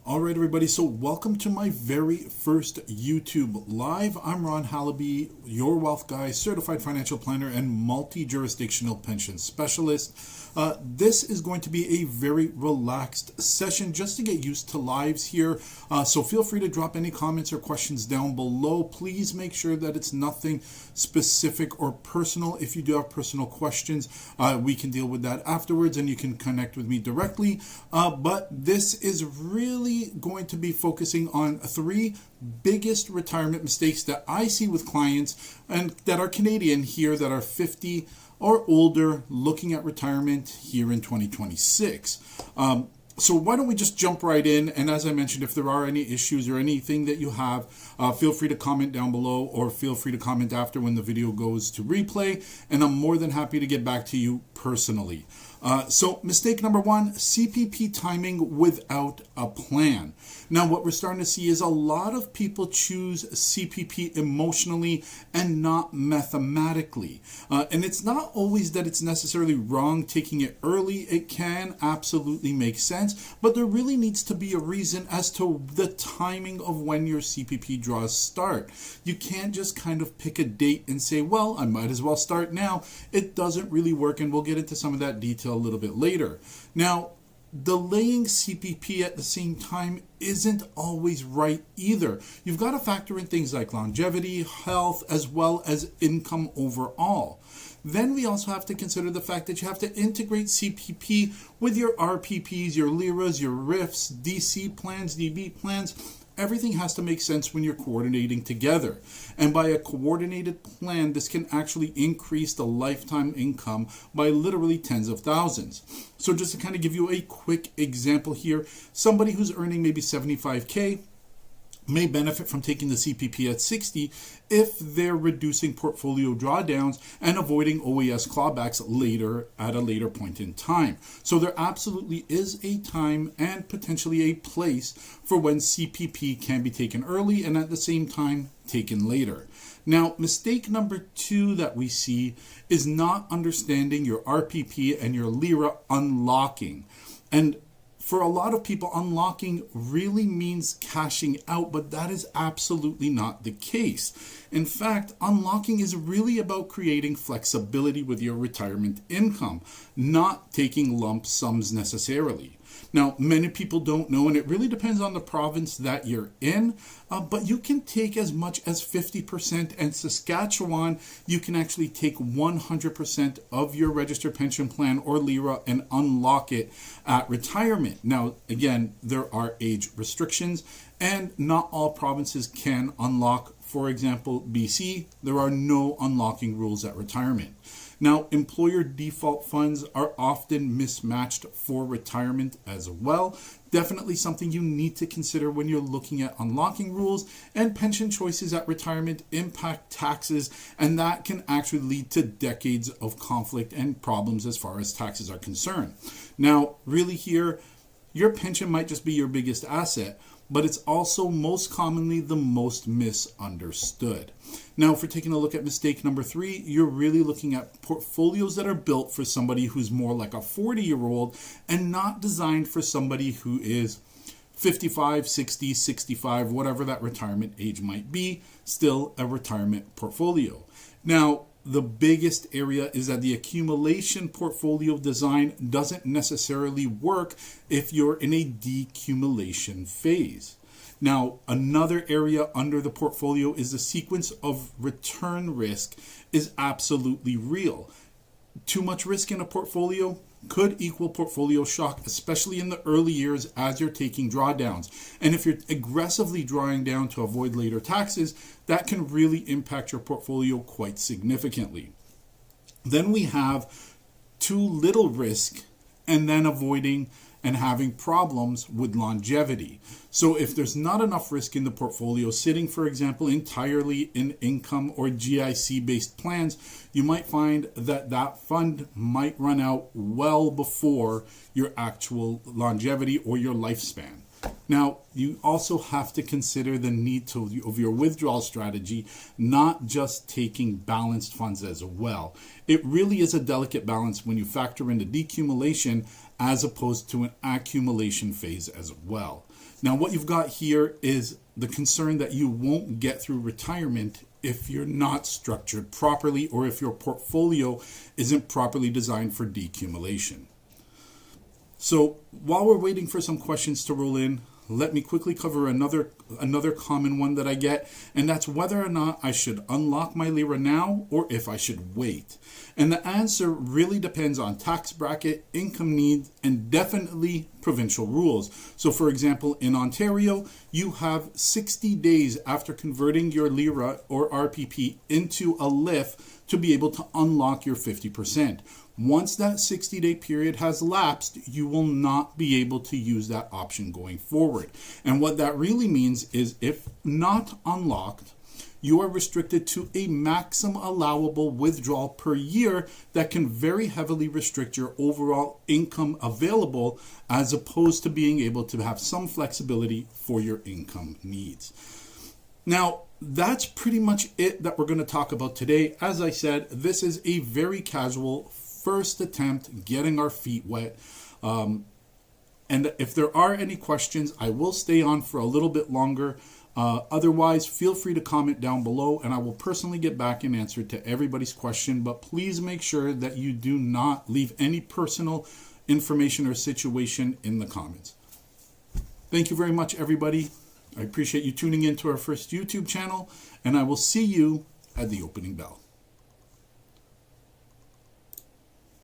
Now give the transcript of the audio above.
All right, everybody. So welcome to my very first YouTube Live. I'm Ron Hallaby, your wealth guy, certified financial planner, and multi-jurisdictional pension specialist. This is going to be a very relaxed session just to get used to lives here. So feel free to drop any comments or questions down below. Please make sure that it's nothing specific or personal. If you do have personal questions, we can deal with that afterwards and you can connect with me directly. But this is really going to be focusing on three biggest retirement mistakes that I see with clients and that are Canadian here that are 50 or older looking at retirement here in 2026. So why don't we just jump right in? And as I mentioned, if there are any issues or anything that you have, feel free to comment down below or feel free to comment after when the video goes to replay. And I'm more than happy to get back to you personally. So mistake number one, CPP timing without a plan. Now, what we're starting to see is a lot of people choose CPP emotionally and not mathematically. And it's not always that it's necessarily wrong taking it early. It can absolutely make sense, but there really needs to be a reason as to the timing of when your CPP draws start. You can't just kind of pick a date and say, well, I might as well start now. It doesn't really work, and we'll get into some of that detail a little bit later. Now, delaying CPP at the same time isn't always right either. You've got to factor in things like longevity, health, as well as income overall. Then we also have to consider the fact that you have to integrate CPP with your RPPs, your LIRAs, your RRIFs, DC plans, DB plans. Everything has to make sense when you're coordinating together. And by a coordinated plan, this can actually increase the lifetime income by literally tens of thousands. So just to kind of give you a quick example here, somebody who's earning maybe 75K may benefit from taking the CPP at 60 if they're reducing portfolio drawdowns and avoiding OAS clawbacks later at a later point in time. So there absolutely is a time and potentially a place for when CPP can be taken early and at the same time taken later. Now, mistake number two that we see is not understanding your RPP and your LIRA unlocking. And for a lot of people, unlocking really means cashing out, but that is absolutely not the case. In fact, unlocking is really about creating flexibility with your retirement income, not taking lump sums necessarily. Now, many people don't know, and it really depends on the province that you're in, but you can take as much as 50%, and Saskatchewan, you can actually take 100% of your registered pension plan or LIRA and unlock it at retirement. Now, again, there are age restrictions, and not all provinces can unlock. For example, BC, there are no unlocking rules at retirement. Now, employer default funds are often mismatched for retirement as well. Definitely something you need to consider when you're looking at unlocking rules, and pension choices at retirement impact taxes, and that can actually lead to decades of conflict and problems as far as taxes are concerned. Now, really here, your pension might just be your biggest asset, but it's also most commonly the most misunderstood. Now, if we're taking a look at mistake number three, you're really looking at portfolios that are built for somebody who's more like a 40-year-old and not designed for somebody who is 55, 60, 65, whatever that retirement age might be, still a retirement portfolio. Now, the biggest area is that the accumulation portfolio design doesn't necessarily work if you're in a decumulation phase. Now, another area under the portfolio is the sequence of return risk is absolutely real. Too much risk in a portfolio could equal portfolio shock, especially in the early years as you're taking drawdowns. And if you're aggressively drawing down to avoid later taxes, that can really impact your portfolio quite significantly. Then we have too little risk and then avoiding and having problems with longevity. So if there's not enough risk in the portfolio, sitting, for example, entirely in income or GIC-based plans, you might find that that fund might run out well before your actual longevity or your lifespan. Now, you also have to consider the need of your withdrawal strategy, not just taking balanced funds as well. It really is a delicate balance when you factor in the decumulation as opposed to an accumulation phase as well. Now, what you've got here is the concern that you won't get through retirement if you're not structured properly or if your portfolio isn't properly designed for decumulation. So while we're waiting for some questions to roll in, let me quickly cover another common one that I get, and that's whether or not I should unlock my LIRA now or if I should wait. And the answer really depends on tax bracket, income needs, and definitely provincial rules. So for example, in Ontario, you have 60 days after converting your LIRA or RPP into a LIF to be able to unlock your 50%. Once that 60-day period has lapsed, you will not be able to use that option going forward. And what that really means is if not unlocked, you are restricted to a maximum allowable withdrawal per year that can very heavily restrict your overall income available, as opposed to being able to have some flexibility for your income needs. Now, that's pretty much it that we're going to talk about today. As I said, this is a very casual first attempt getting our feet wet. And if there are any questions, I will stay on for a little bit longer. Otherwise, feel free to comment down below and I will personally get back and answer to everybody's question. But please make sure that you do not leave any personal information or situation in the comments. Thank you very much, everybody. I appreciate you tuning in to our first YouTube channel, and I will see you at the opening bell.